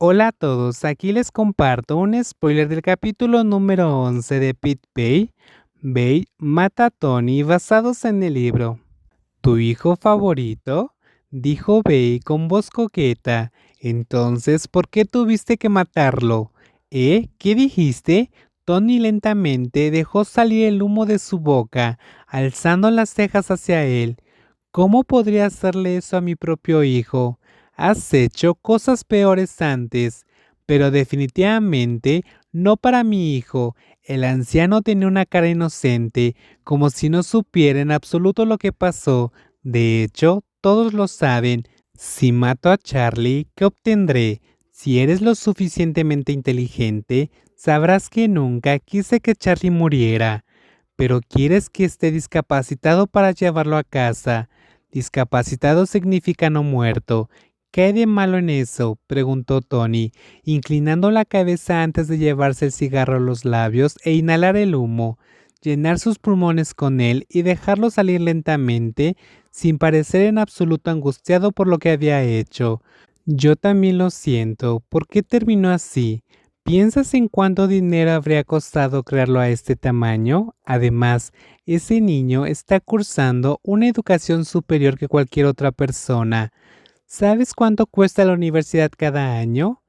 Hola a todos, aquí les comparto un spoiler del capítulo número 11 de Pit Bay. Bay mata a Tony basados en el libro. ¿Tu hijo favorito? Dijo Bay con voz coqueta. Entonces, ¿por qué tuviste que matarlo? ¿Qué dijiste? Tony lentamente dejó salir el humo de su boca, alzando las cejas hacia él. ¿Cómo podría hacerle eso a mi propio hijo? Has hecho cosas peores antes, pero definitivamente no para mi hijo. El anciano tenía una cara inocente, como si no supiera en absoluto lo que pasó. De hecho, todos lo saben. Si mato a Charlie, ¿qué obtendré? Si eres lo suficientemente inteligente, sabrás que nunca quise que Charlie muriera. Pero quieres que esté discapacitado para llevarlo a casa. Discapacitado significa no muerto. ¿Qué hay de malo en eso? Preguntó Tony, inclinando la cabeza antes de llevarse el cigarro a los labios e inhalar el humo, llenar sus pulmones con él y dejarlo salir lentamente, sin parecer en absoluto angustiado por lo que había hecho. Yo también lo siento. ¿Por qué terminó así? ¿Piensas en cuánto dinero habría costado crearlo a este tamaño? Además, ese niño está cursando una educación superior que cualquier otra persona. ¿Sabes cuánto cuesta la universidad cada año?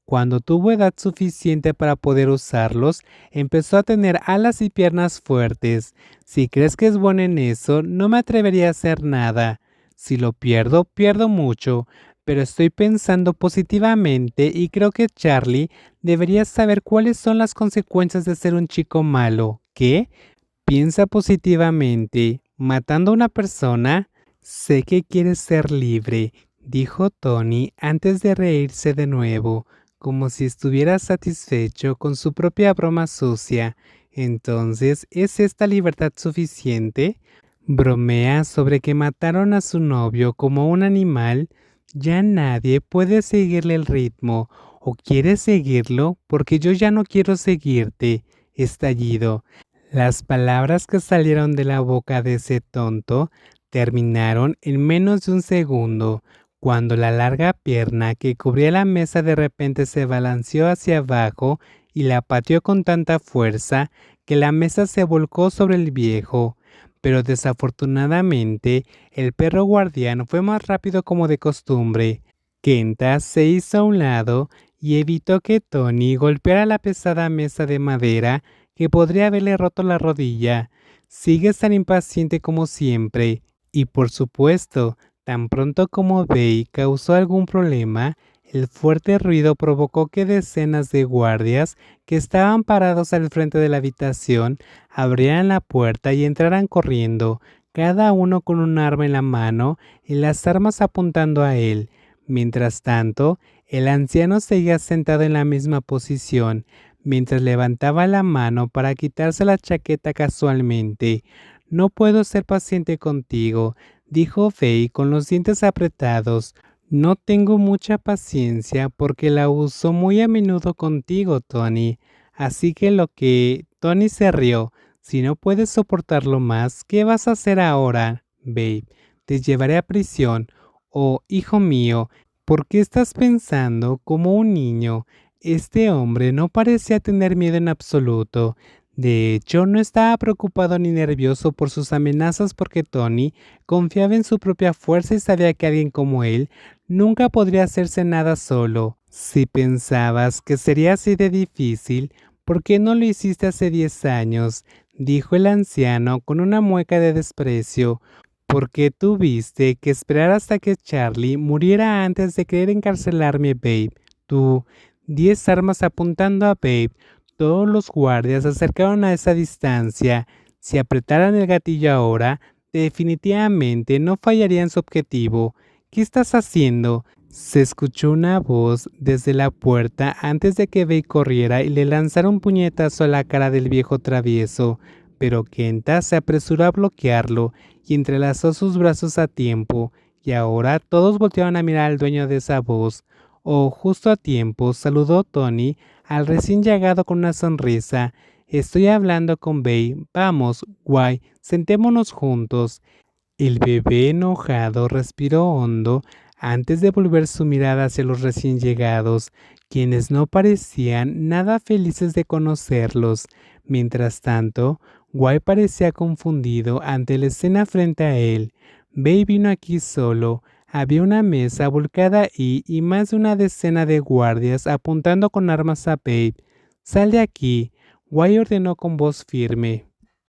Cuando tuvo edad suficiente para poder usarlos, empezó a tener alas y piernas fuertes. Si crees que es bueno en eso, no me atrevería a hacer nada. Si lo pierdo, pierdo mucho, pero estoy pensando positivamente y creo que Charlie debería saber cuáles son las consecuencias de ser un chico malo. ¿Qué? Piensa positivamente. ¿Matando a una persona? Sé que quieres ser libre, dijo Tony antes de reírse de nuevo, como si estuviera satisfecho con su propia broma sucia. Entonces, ¿es esta libertad suficiente? Bromea sobre que mataron a su novio como un animal. Ya nadie puede seguirle el ritmo. ¿O quieres seguirlo? Porque yo ya no quiero seguirte. Estallido. Las palabras que salieron de la boca de ese tonto terminaron en menos de un segundo, cuando la larga pierna que cubría la mesa de repente se balanceó hacia abajo y la pateó con tanta fuerza que la mesa se volcó sobre el viejo. Pero desafortunadamente el perro guardián fue más rápido como de costumbre. Kenta se hizo a un lado y evitó que Tony golpeara la pesada mesa de madera que podría haberle roto la rodilla. Sigues tan impaciente como siempre. Y por supuesto, tan pronto como Bey causó algún problema, el fuerte ruido provocó que decenas de guardias que estaban parados al frente de la habitación abrieran la puerta y entraran corriendo, cada uno con un arma en la mano y las armas apuntando a él. Mientras tanto, el anciano seguía sentado en la misma posición, mientras levantaba la mano para quitarse la chaqueta casualmente. No puedo ser paciente contigo, dijo Fei con los dientes apretados. No tengo mucha paciencia porque la uso muy a menudo contigo, Tony. Así que Tony se rió. Si no puedes soportarlo más, ¿qué vas a hacer ahora, Babe? Te llevaré a prisión. Oh, hijo mío, ¿por qué estás pensando como un niño? Este hombre no parecía tener miedo en absoluto. De hecho, no estaba preocupado ni nervioso por sus amenazas porque Tony confiaba en su propia fuerza y sabía que alguien como él nunca podría hacerse nada solo. Si pensabas que sería así de difícil, ¿por qué no lo hiciste hace 10 años? Dijo el anciano con una mueca de desprecio. ¿Por qué tuviste que esperar hasta que Charlie muriera antes de querer encarcelarme, Babe? Tú, 10 armas apuntando a Babe. Todos los guardias se acercaron a esa distancia. Si apretaran el gatillo ahora, definitivamente no fallarían su objetivo. ¿Qué estás haciendo? Se escuchó una voz desde la puerta antes de que Bey corriera y le lanzara un puñetazo a la cara del viejo travieso, pero Kenta se apresuró a bloquearlo y entrelazó sus brazos a tiempo, y ahora todos voltearon a mirar al dueño de esa voz. Oh, justo a tiempo, saludó Tony al recién llegado con una sonrisa. Estoy hablando con Bey. Vamos, guay, sentémonos juntos. El bebé enojado respiró hondo antes de volver su mirada hacia los recién llegados, quienes no parecían nada felices de conocerlos. Mientras tanto, Guy parecía confundido ante la escena frente a él. Bay vino aquí solo. Había una mesa volcada y más de una decena de guardias apuntando con armas a Babe. «Sal de aquí», Guy ordenó con voz firme.